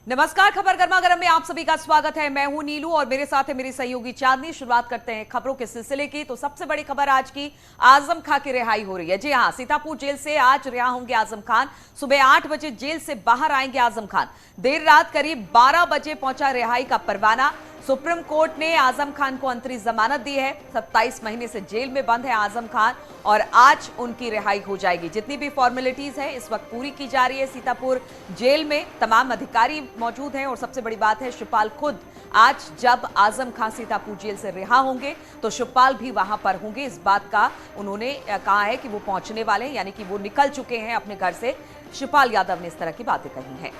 नमस्कार, खबर गर्मा गर्म में आप सभी का स्वागत है। मैं हूं नीलू और मेरे साथ है मेरी सहयोगी चांदनी। शुरुआत करते हैं खबरों के सिलसिले की। तो सबसे बड़ी खबर आज की, आजम खान की रिहाई हो रही है। जी हां, सीतापुर जेल से आज रिहा होंगे आजम खान। सुबह 8 बजे जेल से बाहर आएंगे आजम खान। देर रात करीब 12 बजे पहुंचा रिहाई का परवाना। सुप्रीम कोर्ट ने आजम खान को अंतरिम जमानत दी है। 27 महीने से जेल में बंद है आजम खान और आज उनकी रिहाई हो जाएगी। जितनी भी फॉर्मेलिटीज है इस वक्त पूरी की जा रही है। सीतापुर जेल में तमाम अधिकारी मौजूद हैं और सबसे बड़ी बात है, शिवपाल खुद आज जब आजम खान सीतापुर जेल से रिहा होंगे तो शिवपाल भी वहां पर होंगे। इस बात का उन्होंने कहा है कि वो पहुंचने वाले हैं, यानी कि वो निकल चुके हैं अपने घर से। शिवपाल यादव ने इस तरह की बातें कही हैं।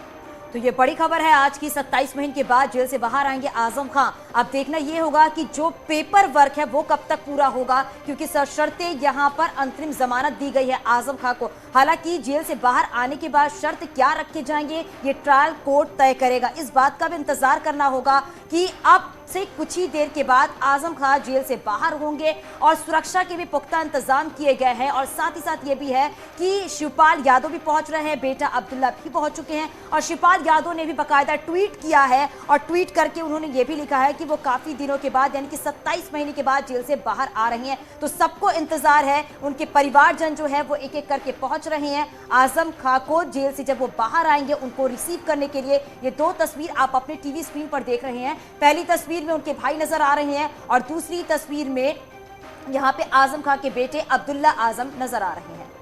तो ये बड़ी खबर है आज की। 27 महीने के बाद जेल से बाहर आएंगे आजम खान। अब देखना ये होगा कि जो पेपर वर्क है वो कब तक पूरा होगा, क्योंकि सशर्ते यहाँ पर अंतरिम जमानत दी गई है आजम खान को। हालांकि जेल से बाहर आने के बाद शर्त क्या रखे जाएंगे ये ट्रायल कोर्ट तय करेगा। इस बात का भी इंतजार करना होगा कि अब से कुछ ही देर के बाद आजम खान जेल से बाहर होंगे और सुरक्षा के भी पुख्ता इंतजाम किए गए हैं। और साथ ही साथ ये भी है कि शिवपाल यादव भी पहुंच रहे हैं, बेटा अब्दुल्ला भी पहुंच चुके हैं। और शिवपाल यादव ने भी बाकायदा ट्वीट किया है और ट्वीट करके उन्होंने ये भी लिखा है कि वो काफी दिनों के बाद यानी कि 27 महीने के बाद जेल से बाहर आ रही हैं। तो सबको इंतजार है, उनके परिवारजन जो है वो एक एक करके पहुंच रहे हैं आजम खान को जेल से। जब वो बाहर आएंगे उनको रिसीव करने के लिए ये दो तस्वीर आप अपने टीवी स्क्रीन पर देख रहे हैं। पहली तस्वीर में उनके भाई नजर आ रहे हैं और दूसरी तस्वीर में यहां पे आजम खान के बेटे अब्दुल्ला आजम नजर आ रहे हैं।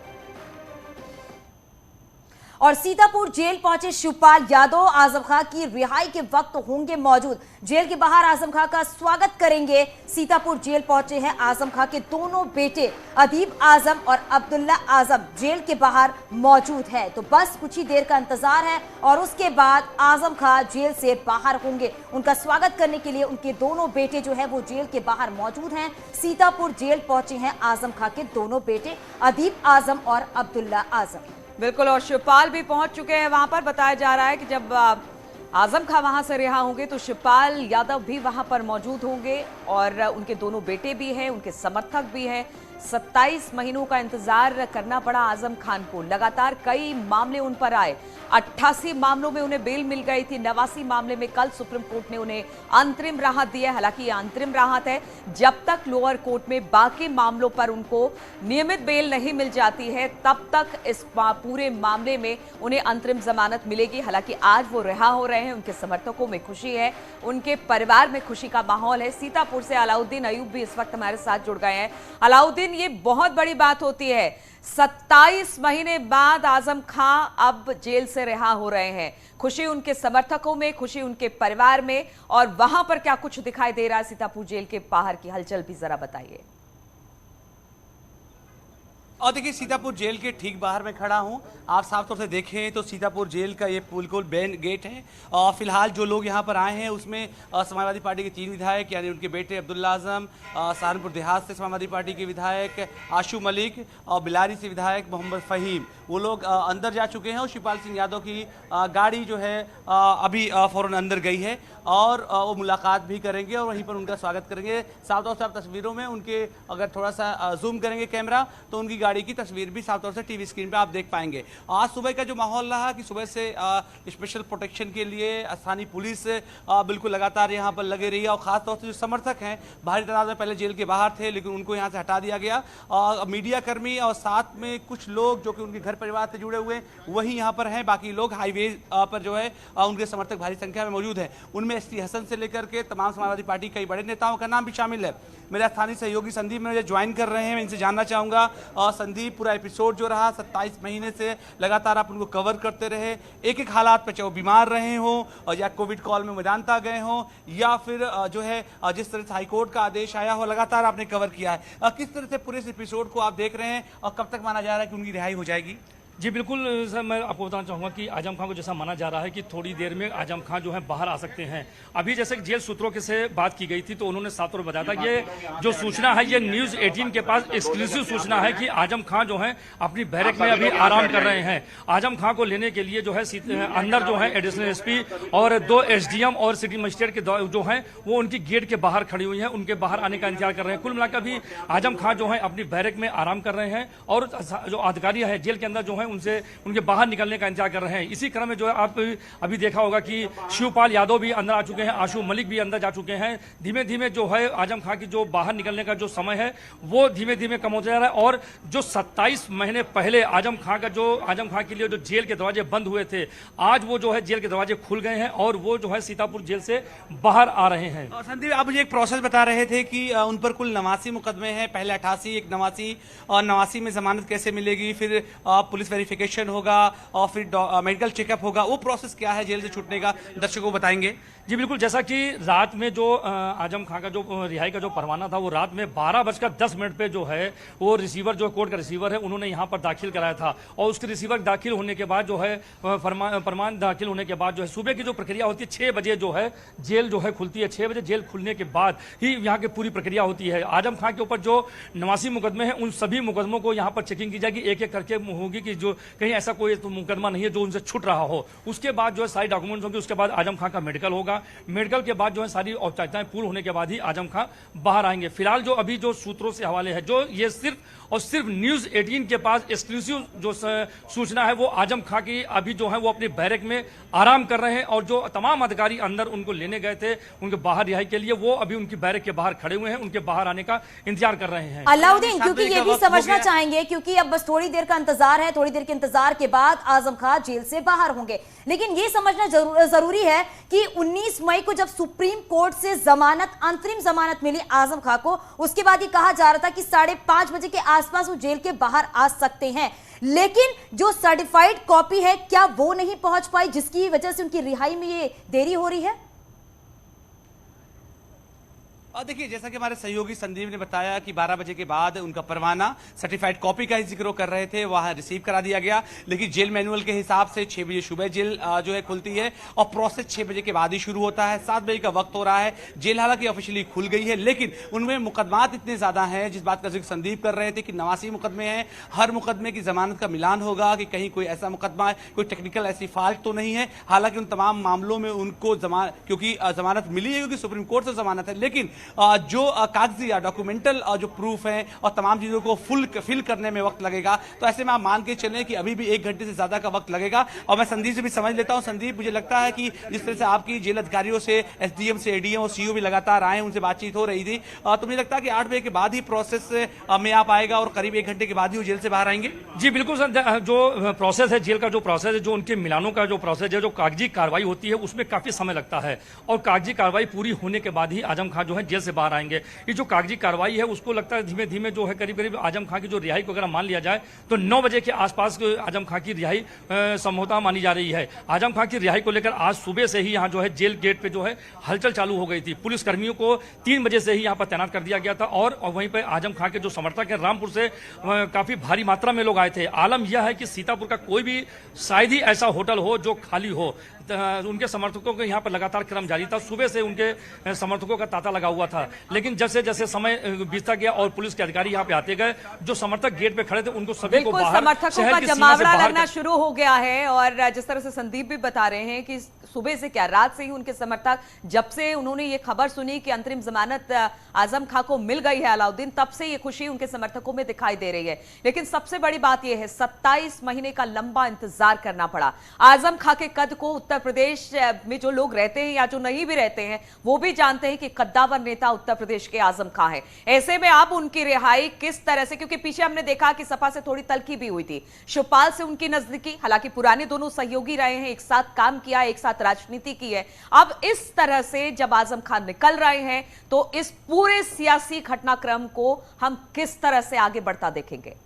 और सीतापुर जेल पहुंचे शिवपाल यादव आजम खान की रिहाई के वक्त होंगे मौजूद। जेल के बाहर आजम खान का स्वागत करेंगे। सीतापुर जेल पहुंचे हैं आजम खान के दोनों बेटे अदीब आजम और अब्दुल्ला आजम जेल के बाहर मौजूद है। तो बस कुछ ही देर का इंतजार है और उसके बाद आजम खान जेल से बाहर होंगे। उनका स्वागत करने के लिए उनके दोनों बेटे जो है वो जेल के बाहर मौजूद हैं। सीतापुर जेल पहुंचे हैं आजम खान के दोनों बेटे अदीब आजम और अब्दुल्ला आजम। बिल्कुल, और शिवपाल भी पहुंच चुके हैं वहां पर। बताया जा रहा है कि जब आजम खान वहां से रिहा होंगे तो शिवपाल यादव भी वहां पर मौजूद होंगे और उनके दोनों बेटे भी हैं, उनके समर्थक भी हैं। 27 महीनों का इंतजार करना पड़ा आजम खान को। लगातार कई मामले उन पर आए। 88 मामलों में उन्हें बेल मिल गई थी। 89 मामले में कल सुप्रीम कोर्ट ने उन्हें अंतरिम राहत दी है। हालांकि ये अंतरिम राहत है, जब तक लोअर कोर्ट में बाकी मामलों पर उनको नियमित बेल नहीं मिल जाती है तब तक इस पूरे मामले में उन्हें अंतरिम जमानत मिलेगी। हालांकि आज वो रिहा हो रहे हैं। उनके समर्थकों में खुशी है, उनके परिवार में खुशी का माहौल है। सीतापुर से अलाउद्दीन अयूब भी इस वक्त हमारे साथ जुड़ गए हैं। अलाउद्दीन, ये बहुत बड़ी बात होती है, 27 महीने बाद आजम खान अब जेल से रिहा हो रहे हैं। खुशी उनके समर्थकों में, खुशी उनके परिवार में, और वहां पर क्या कुछ दिखाई दे रहा है सीतापुर जेल के बाहर की हलचल भी जरा बताइए। और देखिए, सीतापुर जेल के ठीक बाहर मैं खड़ा हूं। आप साफ तौर से देखें तो सीतापुर जेल का ये बिल्कुल मेन गेट है। और फिलहाल जो लोग यहां पर आए हैं उसमें समाजवादी पार्टी के 3 विधायक, यानी उनके बेटे अब्दुल्ला आजम, सहारनपुर देहात से समाजवादी पार्टी के विधायक आशू मलिक और बिलारी से विधायक मोहम्मद फहीम, वो लोग अंदर जा चुके हैं। और शिवपाल सिंह यादव की गाड़ी जो है अभी फौरन अंदर गई है और वो मुलाकात भी करेंगे और वहीं पर उनका स्वागत करेंगे। साफ तौर से आप तस्वीरों में उनके अगर थोड़ा सा जूम करेंगे कैमरा तो उनकी गाड़ी की तस्वीर भी साफ तौर से टीवी स्क्रीन पे आप देख पाएंगे। आज सुबह का जो माहौल रहा कि सुबह से स्पेशल प्रोटेक्शन के लिए स्थानीय पुलिस बिल्कुल लगातार यहाँ पर लगे रही है। और खासतौर से जो समर्थक हैं भारी तादाद में पहले जेल के बाहर थे, लेकिन उनको यहाँ से हटा दिया गया। और मीडिया कर्मी और साथ में कुछ लोग जो कि उनके घर परिवार से जुड़े हुए वही यहाँ पर हैं। बाकी लोग हाईवे पर जो है उनके समर्थक भारी संख्या में मौजूद हैं। उनमें एसटी हसन से लेकर के तमाम समाजवादी पार्टी कई बड़े नेताओं का नाम भी शामिल है। मेरा स्थानीय सहयोगी संदीप मुझे ज्वाइन कर रहे हैं, मैं इनसे जानना चाहूँगा। संदीप, पूरा एपिसोड जो रहा 27 महीने से लगातार आप उनको कवर करते रहे, एक एक हालात पे, चाहे वो बीमार रहे हों और या कोविड कॉल में मैदानता गए हों या फिर जो है जिस तरह से हाईकोर्ट का आदेश आया हो, लगातार आपने कवर किया है। किस तरह से पूरे इस एपिसोड को आप देख रहे हैं और कब तक माना जा रहा है कि उनकी रिहाई हो जाएगी? जी बिल्कुल सर, मैं आपको बताना चाहूँगा कि आजम खान को जैसा माना जा रहा है कि थोड़ी देर में आजम खान जो है बाहर आ सकते हैं। अभी जैसे जेल सूत्रों के से बात की गई थी तो उन्होंने साफ तौर पर बताया था कि ये जो सूचना है ये न्यूज़ 18 के पास एक्सक्लूसिव सूचना है कि आजम खान जो है अपनी बैरक में अभी आराम कर रहे हैं। आजम खान को लेने के लिए जो है अंदर जो है एडिशनल एसपी और 2 SDM और सिटी मजिस्ट्रेट के जो है वो उनकी गेट के बाहर खड़ी हुई है, उनके बाहर आने का इंतजार कर रहे हैं। कुल मिलाकर अभी आजम खान जो है अपनी बैरक में आराम कर रहे हैं और जो अधिकारी है जेल के अंदर जो है है उनसे उनके बाहर निकलने का इंतजार कर रहे हैं। इसी क्रम में जो है आप अभी देखा होगा कि शिवपाल यादव भी अंदर आ चुके हैं, आशु मलिक भी अंदर जा चुके हैं। धीमे धीमे जो है आजम खां की जो बाहर निकलने का जो समय है वो धीमे धीमे कम होता जा रहा है। और जो 27 महीने पहले आजम खां के लिए जो जेल के दरवाजे बंद हुए थे, आज वो जो है जेल के दरवाजे खुल गए हैं और वो जो है सीतापुर जेल से बाहर आ रहे हैं। संदीप, आप मुझे एक प्रोसेस बता रहे थे कि उन पर कुल 89 मुकदमे हैं, पहले 88, एक 89, और 89 में जमानत कैसे मिलेगी, फिर पुलिस वेरिफिकेशन होगा और फिर मेडिकल चेकअप होगा, वो प्रोसेस क्या है जेल से छूटने का, दर्शकों को बताएंगे? जी बिल्कुल, जैसा कि रात में जो आजम खां का जो रिहाई का जो परवाना था वो रात में 12:10 पे जो है वो रिसीवर जो कोर्ट का रिसीवर है उन्होंने यहाँ पर दाखिल कराया था। और उसके रिसीवर दाखिल होने के बाद जो है फरमान दाखिल होने के बाद जो है सुबह की जो प्रक्रिया होती है 6 बजे जो है जेल जो है खुलती है। 6 बजे जेल खुलने के बाद ही यहाँ की पूरी प्रक्रिया होती है। आजम खां के ऊपर जो 89 मुकदमे हैं उन सभी मुकदमों को यहाँ पर चेकिंग की जाएगी, एक एक करके होगी कि जो कहीं ऐसा कोई तो मुकदमा नहीं है जो उनसे छूट रहा हो। उसके बाद जो है सारी डॉक्यूमेंट्स होंगे, उसके बाद आजम खां का मेडिकल होगा। मेडिकल के बाद जो है सारी औपचारिकताएं पूर्ण होने के बाद ही आजम खां बाहर आएंगे। फिलहाल जो अभी जो सूत्रों से हवाले है, जो ये सिर्फ और सिर्फ न्यूज 18 के पास एक्सक्लूसिव जो सूचना है वो आजम खां की अभी जो है वो अपने बैरक में आराम कर रहे हैं और जो तमाम अधिकारी अंदर उनको लेने गए थे उनके बाहर रिहाई के लिए वो अभी उनकी बैरक के बाहर खड़े हुए हैं, उनके बाहर आने का इंतजार कर रहे हैं। अलाउद्दीन, क्योंकि ये भी समझना चाहेंगे क्योंकि अब बस थोड़ी देर का इंतजार है, थोड़ी देर के इंतजार के बाद आजम खां जेल से बाहर होंगे, लेकिन ये समझना जरूरी है कि 19 मई को जब सुप्रीम कोर्ट से जमानत, अंतरिम जमानत मिली आजम खां को, उसके बाद ये कहा जा रहा था कि 5:30 बजे के आसपास वो जेल के बाहर आ सकते हैं, लेकिन जो सर्टिफाइड कॉपी है क्या वो नहीं पहुंच पाई जिसकी वजह से उनकी रिहाई में ये देरी हो रही है? और देखिए, जैसा कि हमारे सहयोगी संदीप ने बताया कि 12 बजे के बाद उनका परवाना सर्टिफाइड कॉपी का ही जिक्र कर रहे थे, वहां रिसीव करा दिया गया, लेकिन जेल मैनुअल के हिसाब से 6 बजे सुबह जेल जो है खुलती है और प्रोसेस 6 बजे के बाद ही शुरू होता है। 7 बजे का वक्त हो रहा है, जेल हालांकि ऑफिशियली खुल गई है, लेकिन उनमें मुकदमात इतने ज्यादा हैं, जिस बात का जिक्र संदीप कर रहे थे कि 89 मुकदमे हैं, हर मुकदमे की जमानत का मिलान होगा कि कहीं कोई ऐसा मुकदमा है, कोई टेक्निकल ऐसी फॉल्ट तो नहीं है। हालांकि उन तमाम मामलों में उनको क्योंकि जमानत मिली है क्योंकि सुप्रीम कोर्ट से जमानत है, लेकिन जो कागजी या डॉक्यूमेंटल जो प्रूफ है और तमाम चीजों को फिल करने में वक्त लगेगा। तो ऐसे में आप मान के चलें कि अभी भी 1 घंटे से ज्यादा का वक्त लगेगा। और मैं संदीप से भी समझ लेता हूं। संदीप, मुझे लगता है कि जिस तरह से आपकी जेल अधिकारियों से, एसडीएम से, एडीएम और सीओ भी लगातार आए, उनसे बातचीत हो रही थी, तो मुझे लगता है कि 8 बजे के बाद ही प्रोसेस में आप आएगा और करीब 1 घंटे के बाद ही वो जेल से बाहर आएंगे। जी बिल्कुल सर, जो प्रोसेस है जेल का, जो प्रोसेस है, जो उनके मिलानों का जो प्रोसेस है, जो कागजी कार्रवाई होती है उसमें काफी समय लगता है और कागजी कार्रवाई पूरी होने के बाद ही आजम खां जो है जेल से बाहर आएंगे। ये जो कागजी कार्रवाई है उसको लगता है धीमे धीमे जो है करीब आजम खां की जो रिहाई को अगर मान लिया जाए तो 9 बजे के आसपास आजम खां की रिहाई संभवतः मानी जा रही है। आजम खां की रिहाई को लेकर आज सुबह से ही यहाँ जो है जेल गेट पे जो है हलचल चालू हो गई थी। पुलिस कर्मियों को 3 बजे से ही यहाँ पर तैनात कर दिया गया था और वहीं पर आजम खां के जो समर्थक है रामपुर से काफी भारी मात्रा में लोग आए थे। आलम यह है कि सीतापुर का कोई भी शायद ही ऐसा होटल हो जो खाली हो। उनके समर्थकों के यहाँ पर लगातार क्रम जारी था, सुबह से उनके समर्थकों का तांता लगा हुआ था, लेकिन जैसे जैसे समय बीतता गया और पुलिस के अधिकारी यहाँ पे आते गए, जो समर्थक गेट पे खड़े थे उनको सभी को बाहर, समर्थकों का जमावड़ा लगना शुरू हो गया है। और जिस तरह से संदीप भी बता रहे हैं कि सुबह से क्या रात से ही उनके समर्थक, जब से उन्होंने ये खबर सुनी कि अंतरिम जमानत आजम खां को मिल गई है अलाउद्दीन, तब से ये खुशी उनके समर्थकों में दिखाई दे रही है। लेकिन सबसे बड़ी बात यह है 27 महीने का लंबा इंतजार करना पड़ा। आजम खां के कद को उत्तर प्रदेश में जो लोग रहते हैं या जो नहीं भी रहते हैं वो भी जानते हैं कि कद्दावर नेता उत्तर प्रदेश के आजम खां है। ऐसे में अब उनकी रिहाई किस तरह से, क्योंकि पीछे हमने देखा कि सपा से थोड़ी तल्खी भी हुई थी, शिवपाल से उनकी नजदीकी, हालांकि पुराने दोनों सहयोगी रहे हैं, एक साथ काम किया, एक साथ राजनीति की है। अब इस तरह से जब आजम खान निकल रहे हैं तो इस पूरे सियासी घटनाक्रम को हम किस तरह से आगे बढ़ता देखेंगे?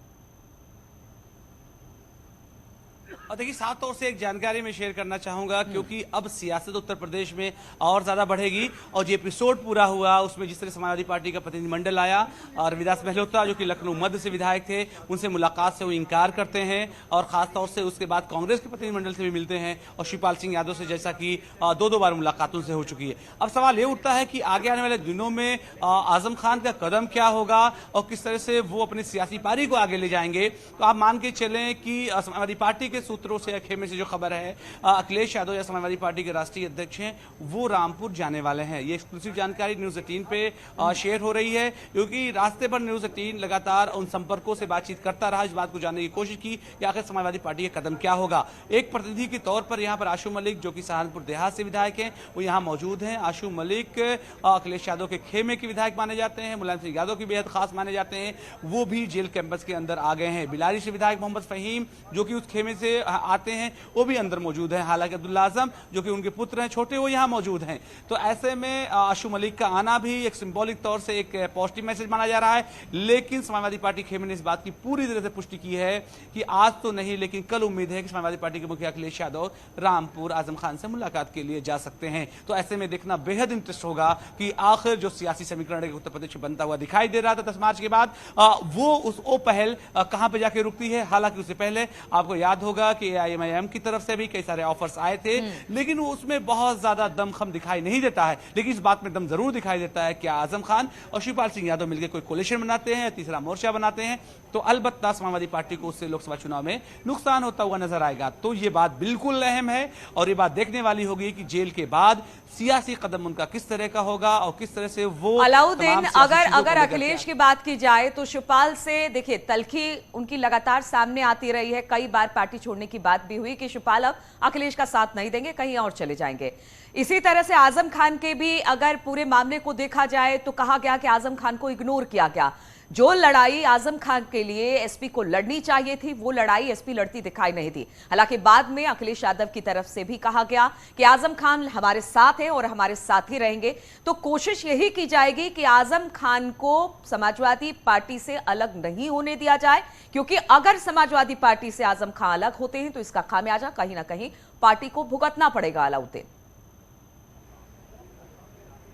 और देखिए, साफ तौर से एक जानकारी मैं शेयर करना चाहूंगा, क्योंकि अब सियासत उत्तर प्रदेश में और ज्यादा बढ़ेगी। और जो एपिसोड पूरा हुआ उसमें जिस तरह समाजवादी पार्टी का प्रतिनिधिमंडल आया और रविदास महलोत्रा जो कि लखनऊ मध्य से विधायक थे, उनसे मुलाकात से वो इनकार करते हैं और खासतौर से उसके बाद कांग्रेस के प्रतिनिधिमंडल से भी मिलते हैं और शिवपाल सिंह यादव से, जैसा कि 2-2 बार मुलाकात उनसे हो चुकी है। अब सवाल ये उठता है कि आगे आने वाले दिनों में आजम खान का कदम क्या होगा और किस तरह से वो अपनी सियासी पारी को आगे ले जाएंगे। तो आप मान के चलें कि समाजवादी पार्टी के सूत्रों से या खेमे से जो खबर है, अखिलेश यादव या समाजवादी पार्टी के राष्ट्रीय अध्यक्ष हैं वो रामपुर जाने वाले हैं। ये एक्सक्लूसिव जानकारी न्यूज़ 18 पे शेयर हो रही है, क्योंकि रास्ते पर न्यूज़ 18 लगातार उन संपर्कों से बातचीत करता रहा, इस बात को जानने की कोशिश की कि आखिर समाजवादी पार्टी का कदम क्या होगा। एक प्रतिनिधि के तौर पर यहाँ पर आशू मलिक जो कि सहारनपुर देहात से विधायक हैं वो यहाँ मौजूद हैं। आशू मलिक अखिलेश यादव के खेमे के विधायक माने जाते हैं, मुलायम सिंह यादव की बेहद खास माने जाते हैं, वो भी जेल कैंपस के अंदर आ गए हैं। बिलारी से विधायक मोहम्मद फहीम जो कि उस खेमे से आते हैं वो भी अंदर मौजूद हैं। हालांकि अब्दुल्ला आजम जो कि उनके पुत्र हैं छोटे, वो यहाँ मौजूद हैं। तो ऐसे में आशू मलिक का आना भी एक सिंबॉलिक तौर से एक पॉजिटिव मैसेज माना जा रहा है। लेकिन समाजवादी पार्टी खेमे ने इस बात की पूरी तरह से पुष्टि की है कि आज तो नहीं लेकिन कल उम्मीद है कि समाजवादी पार्टी के मुखिया अखिलेश यादव रामपुर आजम खान से मुलाकात के लिए जा सकते हैं। तो ऐसे में देखना बेहद इंटरेस्ट होगा कि आखिर जो सियासी समीकरण उत्तर प्रदेश में बनता हुआ दिखाई दे रहा था 10 मार्च के बाद, वो पहल कहां पे जाके रुकती है। हालांकि उससे पहले आपको याद होगा कि AIMIM की तरफ से भी कई सारे ऑफर्स आए थे, लेकिन उसमें बहुत ज्यादा दमखम दिखाई नहीं देता है। लेकिन इस बात में दम जरूर दिखाई देता है कि आजम खान और शिवपाल सिंह यादव मिलकर कोई कोलिशन बनाते हैं, तीसरा मोर्चा बनाते हैं, तो अलबत्ता समाजवादी पार्टी को उससे लोकसभा चुनाव में नुकसान होता हुआ नजर आएगा। तो ये बात बिल्कुल अहम है और ये बात देखने वाली होगी कि जेल के बाद सियासी कदम उनका किस तरह का होगा और किस तरह से वो अलाउद्दीन, अगर अखिलेश की बात की जाए तो शिवपाल से देखिए तलखी उनकी लगातार सामने आती रही है। कई बार पार्टी छोड़ने की बात भी हुई कि शिवपाल अब अखिलेश का साथ नहीं देंगे, कहीं और चले जाएंगे। इसी तरह से आजम खान के भी अगर पूरे मामले को देखा जाए तो कहा गया कि आजम खान को इग्नोर किया गया। जो लड़ाई आजम खान के लिए एसपी को लड़नी चाहिए थी वो लड़ाई एसपी लड़ती दिखाई नहीं दी। हालांकि बाद में अखिलेश यादव की तरफ से भी कहा गया कि आजम खान हमारे साथ हैं और हमारे साथ ही रहेंगे। तो कोशिश यही की जाएगी कि आजम खान को समाजवादी पार्टी से अलग नहीं होने दिया जाए, क्योंकि अगर समाजवादी पार्टी से आजम खान अलग होते हैं तो इसका खामियाजा कहीं ना कहीं पार्टी को भुगतना पड़ेगा। अलाउद्दीन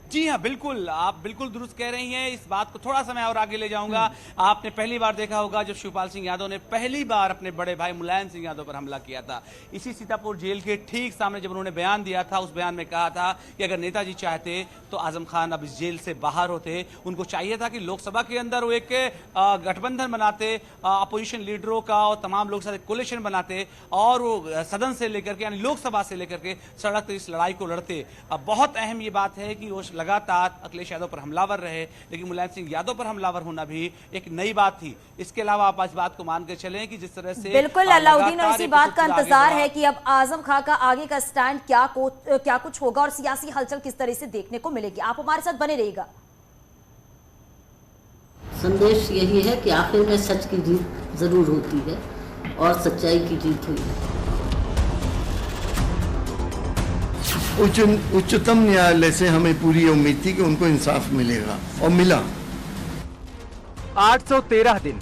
जी हाँ, बिल्कुल, आप बिल्कुल दुरुस्त कह रही हैं। इस बात को थोड़ा सा मैं और आगे ले जाऊंगा। आपने पहली बार देखा होगा जब शिवपाल सिंह यादव ने पहली बार अपने बड़े भाई मुलायम सिंह यादव पर हमला किया था, इसी सीतापुर जेल के ठीक सामने जब उन्होंने बयान दिया था, उस बयान में कहा था कि अगर नेताजी चाहते तो आजम खान अब इस जेल से बाहर होते। उनको चाहिए था कि लोकसभा के अंदर वो एक गठबंधन बनाते, अपोजिशन लीडरों का और तमाम लोग साथ कोलिशन बनाते और वो सदन से लेकर के यानी लोकसभा से लेकर के सड़क इस लड़ाई को लड़ते। अब बहुत अहम ये बात है कि वो लगातार अखिलेश यादव पर हमलावर रहे, लेकिन मुलायम सिंह यादव पर हमलावर होना भी एक नई बात थी। इसके अलावा आप इस बात को मानकर चलें कि जिस तरह से बिल्कुल अलाउद्दीन, और इसी बात का इंतजार है कि अब आजम खान का आगे का स्टैंड क्या कुछ होगा और सियासी हलचल किस तरह से देखने को मिलेगी। आप हमारे साथ बने रहिएगा। संदेश यही है कि आखिर में सच की जीत जरूर होती है और सच्चाई की जीत हुई है। उच्चतम न्यायालय से हमें पूरी उम्मीद थी कि उनको इंसाफ मिलेगा और मिला। 813 दिन,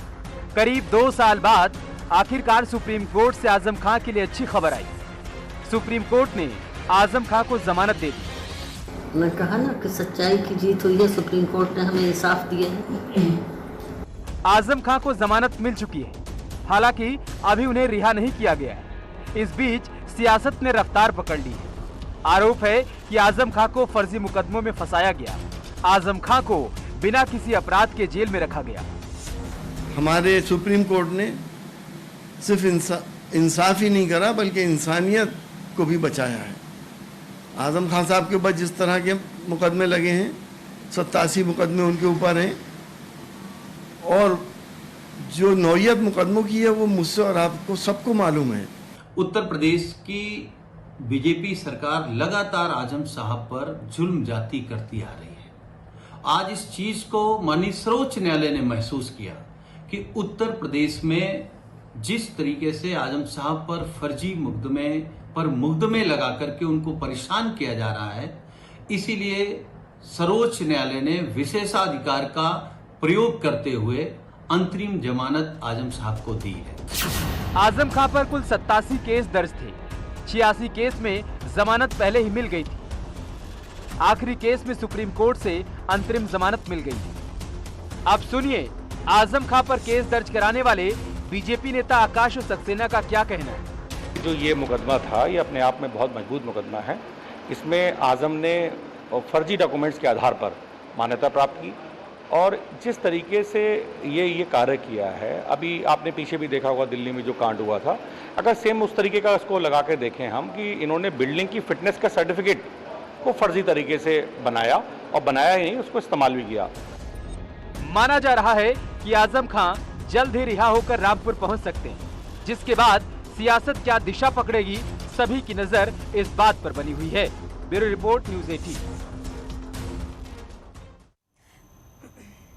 करीब 2 साल बाद आखिरकार सुप्रीम कोर्ट से आजम खान के लिए अच्छी खबर आई। सुप्रीम कोर्ट ने आजम खान को जमानत दे दी। मैं कहा ना कि सच्चाई की जीत हुई है, सुप्रीम कोर्ट ने हमें इंसाफ दिया है। आजम खान को जमानत मिल चुकी है, हालांकि अभी उन्हें रिहा नहीं किया गया है। इस बीच सियासत ने रफ्तार पकड़ ली है। आरोप है कि आजम खान को फर्जी मुकदमों में फंसाया गया। आजम खान को बिना किसी अपराध के जेल में रखा गया। हमारे सुप्रीम कोर्ट ने सिर्फ इंसाफ ही नहीं करा बल्कि इंसानियत को भी बचाया है। आजम खान साहब के ऊपर जिस तरह के मुकदमे लगे हैं, 87 मुकदमे उनके ऊपर हैं और जो नौयत मुकदमों की है वो मुझसे और आपको सबको मालूम है। उत्तर प्रदेश की बीजेपी सरकार लगातार आजम साहब पर जुल्म जाती करती आ रही है। आज इस चीज को माननीय सर्वोच्च न्यायालय ने महसूस किया कि उत्तर प्रदेश में जिस तरीके से आजम साहब पर फर्जी मुकदमे लगा करके उनको परेशान किया जा रहा है, इसीलिए सर्वोच्च न्यायालय ने विशेषाधिकार का प्रयोग करते हुए अंतरिम जमानत आजम साहब को दी है। आजम खान पर कुल 87 केस दर्ज थे। 86 केस में जमानत पहले ही मिल गई थी। आखिरी केस में सुप्रीम कोर्ट से अंतरिम जमानत मिल गई थी। अब सुनिए आजम खान पर केस दर्ज कराने वाले बीजेपी नेता आकाश सक्सेना का क्या कहना है। जो ये मुकदमा था ये अपने आप में बहुत मजबूत मुकदमा है। इसमें आजम ने फर्जी डॉक्यूमेंट्स के आधार पर मान्यता प्राप्त की और जिस तरीके से ये कार्य किया है, अभी आपने पीछे भी देखा होगा दिल्ली में जो कांड हुआ था, अगर सेम उस तरीके का इसको लगा के देखें हम कि इन्होंने बिल्डिंग की फिटनेस का सर्टिफिकेट को फर्जी तरीके से बनाया, और बनाया ही नहीं, उसको इस्तेमाल भी किया। माना जा रहा है कि आजम खां जल्द ही रिहा होकर रामपुर पहुंच सकते हैं, जिसके बाद सियासत क्या दिशा पकड़ेगी, सभी की नजर इस बात पर बनी हुई है। Bureau report, news 18।